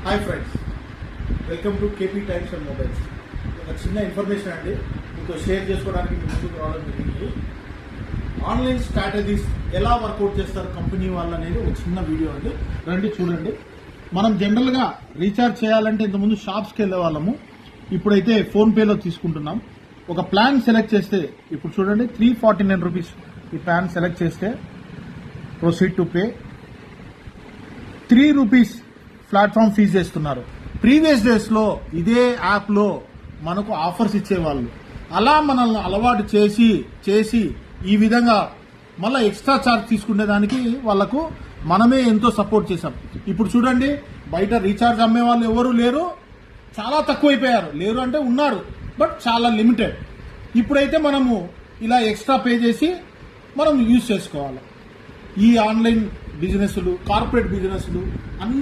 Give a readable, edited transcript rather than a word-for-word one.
Hi friends, welcome to KP times and mobiles. ఒక చిన్న information అండి మీతో షేర్ చేసుకోవడానికి మీ ముందుకు రావడం జరిగింది. ఆన్లైన్ స్ట్రాటజీస్ ఎలా వర్కౌట్ చేస్తారు కంపెనీ వాళ్ళు అనేది ఒక చిన్న వీడియో అండి. రండి చూడండి. మనం జనరల్గా రీఛార్జ్ చేయాలంటే ఇంతకుముందు షాప్స్కి వెళ్ళే వాళ్ళము, ఇప్పుడైతే ఫోన్పేలో తీసుకుంటున్నాం. ఒక ప్లాన్ సెలెక్ట్ చేస్తే ఇప్పుడు చూడండి 349 రూపీస్ ఈ ప్లాన్ సెలెక్ట్ చేస్తే proceed to pay 3 rupees platform fee చేస్తున్నారు. ప్రీవియస్ డేస్ లో ఇదే యాప్ లో మనకు ఆఫర్స్ ఇచ్చేవాళ్ళు. అలా మనల్ని అలవాటు చేసి ఈ విధంగా మళ్ళీ ఎక్స్ట్రా ఛార్జ్ తీసుకునే దానికి వాళ్లకు మనమే ఎంతో సపోర్ట్ చేశాం. ఇప్పుడు చూడండి, బయట రీఛార్జ్ అమ్మే వాళ్ళు ఎవరు లేరు, చాలా తక్కువైపోయారు. లేరు అంటే ఉన్నారు, బట్ చాలా లిమిటెడ్. ఇప్పుడైతే మనము ఇలా ఎక్స్ట్రా పే చేసి మనం యూజ్ చేసుకోవాలి. ఈ ఆన్లైన్ బిజినెస్లు, కార్పొరేట్ బిజినెస్లు అన్ని